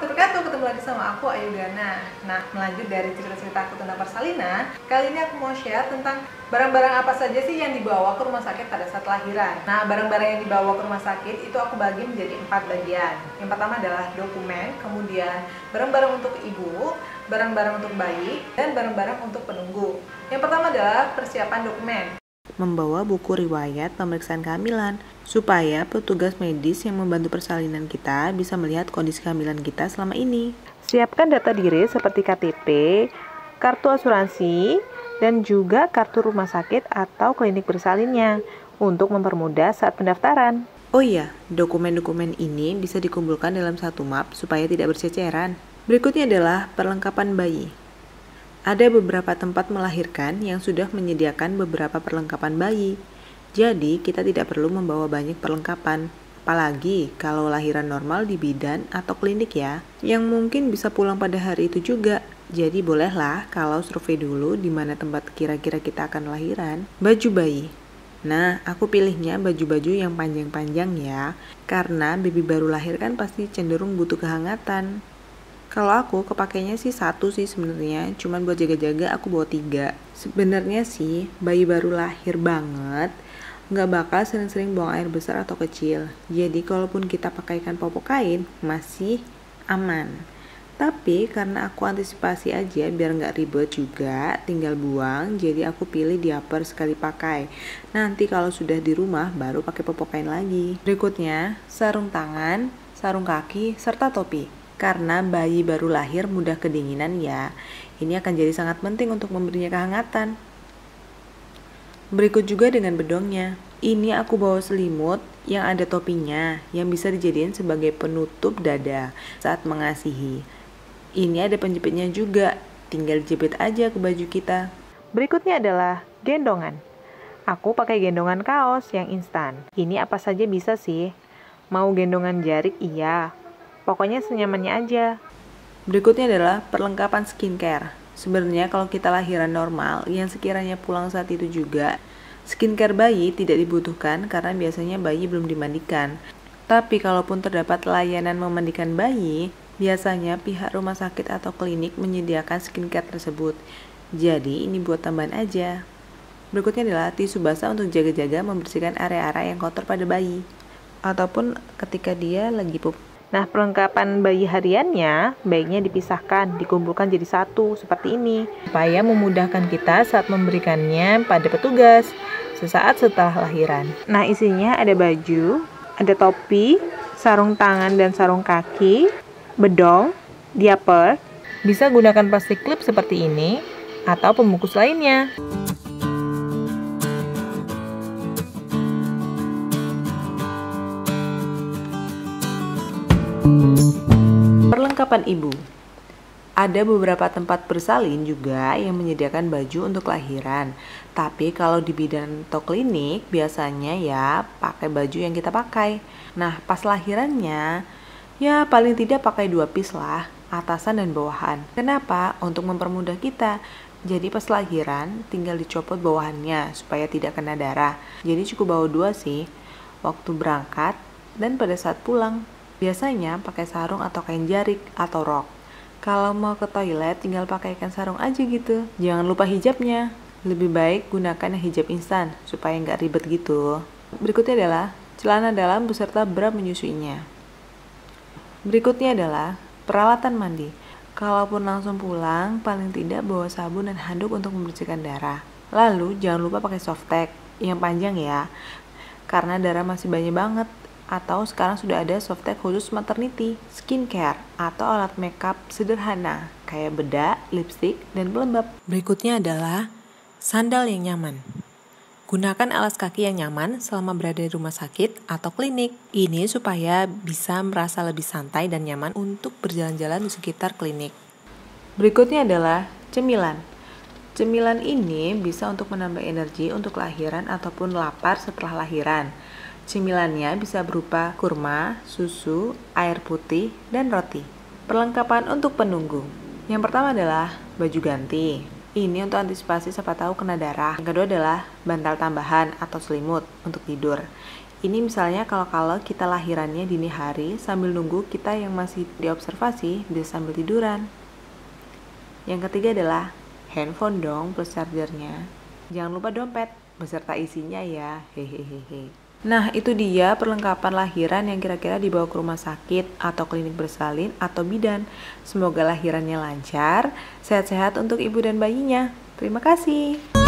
wabarakatuh, ketemu lagi sama aku Ayu Gana. Nah, melanjut dari cerita-cerita aku tentang persalinan, kali ini aku mau share tentang barang-barang apa saja sih yang dibawa ke rumah sakit pada saat lahiran. Nah, barang-barang yang dibawa ke rumah sakit itu aku bagi menjadi 4 bagian. Yang pertama adalah dokumen, kemudian barang-barang untuk ibu, barang-barang untuk bayi, dan barang-barang untuk penunggu. Yang pertama adalah persiapan dokumen. Membawa buku riwayat pemeriksaan kehamilan supaya petugas medis yang membantu persalinan kita bisa melihat kondisi kehamilan kita selama ini. Siapkan data diri seperti KTP, kartu asuransi, dan juga kartu rumah sakit atau klinik bersalinnya untuk mempermudah saat pendaftaran. Oh iya, dokumen-dokumen ini bisa dikumpulkan dalam satu map supaya tidak berceceran. Berikutnya adalah perlengkapan bayi. Ada beberapa tempat melahirkan yang sudah menyediakan beberapa perlengkapan bayi. Jadi, kita tidak perlu membawa banyak perlengkapan. Apalagi kalau lahiran normal di bidan atau klinik ya, yang mungkin bisa pulang pada hari itu juga. Jadi, bolehlah kalau survei dulu di mana tempat kira-kira kita akan lahiran. Baju bayi. Nah, aku pilihnya baju-baju yang panjang-panjang ya, karena baby baru lahir kan pasti cenderung butuh kehangatan. Kalau aku kepakainya sih 1 sih sebenarnya, cuman buat jaga-jaga aku bawa 3. Sebenarnya sih bayi baru lahir banget nggak bakal sering-sering buang air besar atau kecil. Jadi kalaupun kita pakaikan popok kain masih aman. Tapi karena aku antisipasi aja biar nggak ribet juga, tinggal buang, jadi aku pilih diaper sekali pakai. Nanti kalau sudah di rumah baru pakai popok kain lagi. Berikutnya sarung tangan, sarung kaki, serta topi. Karena bayi baru lahir mudah kedinginan ya, ini akan jadi sangat penting untuk memberinya kehangatan. Berikut juga dengan bedongnya. Ini aku bawa selimut yang ada topinya, yang bisa dijadikan sebagai penutup dada saat mengasihi. Ini ada penjepitnya juga, tinggal jepit aja ke baju kita. Berikutnya adalah gendongan. Aku pakai gendongan kaos yang instan. Ini apa saja bisa sih. Mau gendongan jarik iya. Pokoknya senyamannya aja. Berikutnya adalah perlengkapan skincare. Sebenarnya kalau kita lahiran normal, yang sekiranya pulang saat itu juga, skincare bayi tidak dibutuhkan karena biasanya bayi belum dimandikan. Tapi kalaupun terdapat layanan memandikan bayi, biasanya pihak rumah sakit atau klinik menyediakan skincare tersebut. Jadi ini buat tambahan aja. Berikutnya adalah tisu basah untuk jaga-jaga membersihkan area-area yang kotor pada bayi, ataupun ketika dia lagi pup. Nah, perlengkapan bayi hariannya baiknya dipisahkan, dikumpulkan jadi satu seperti ini, supaya memudahkan kita saat memberikannya pada petugas sesaat setelah lahiran. Nah, isinya ada baju, ada topi, sarung tangan dan sarung kaki, bedong, diaper, bisa gunakan plastik klip seperti ini, atau pembungkus lainnya. Perlengkapan ibu. Ada beberapa tempat bersalin juga yang menyediakan baju untuk lahiran. Tapi kalau di bidan atau klinik biasanya ya pakai baju yang kita pakai. Nah, pas lahirannya ya paling tidak pakai 2 piece lah, atasan dan bawahan. Kenapa? Untuk mempermudah kita. Jadi pas lahiran tinggal dicopot bawahannya supaya tidak kena darah. Jadi cukup bawa 2 sih, waktu berangkat dan pada saat pulang. Biasanya pakai sarung atau kain jarik atau rok. Kalau mau ke toilet tinggal pakaikan sarung aja gitu. Jangan lupa hijabnya. Lebih baik gunakan yang hijab instan supaya nggak ribet gitu. Berikutnya adalah celana dalam beserta bra menyusuinya. Berikutnya adalah peralatan mandi. Kalaupun langsung pulang, paling tidak bawa sabun dan handuk untuk membersihkan darah. Lalu jangan lupa pakai softtek yang panjang ya, karena darah masih banyak banget. Atau sekarang sudah ada softtek khusus maternity, skincare, atau alat makeup sederhana kayak bedak, lipstick, dan pelembab. Berikutnya adalah sandal yang nyaman. Gunakan alas kaki yang nyaman selama berada di rumah sakit atau klinik. Ini supaya bisa merasa lebih santai dan nyaman untuk berjalan-jalan di sekitar klinik. Berikutnya adalah cemilan. Cemilan ini bisa untuk menambah energi untuk lahiran ataupun lapar setelah lahiran. Cemilannya bisa berupa kurma, susu, air putih, dan roti. Perlengkapan untuk penunggu. Yang pertama adalah baju ganti. Ini untuk antisipasi siapa tahu kena darah. Yang kedua adalah bantal tambahan atau selimut untuk tidur. Ini misalnya kalau kita lahirannya dini hari, sambil nunggu kita yang masih diobservasi bisa sambil tiduran. Yang ketiga adalah handphone dong plus chargernya. Jangan lupa dompet beserta isinya ya, hehehe. Nah, itu dia perlengkapan lahiran yang kira-kira dibawa ke rumah sakit atau klinik bersalin atau bidan. Semoga lahirannya lancar, sehat-sehat untuk ibu dan bayinya. Terima kasih.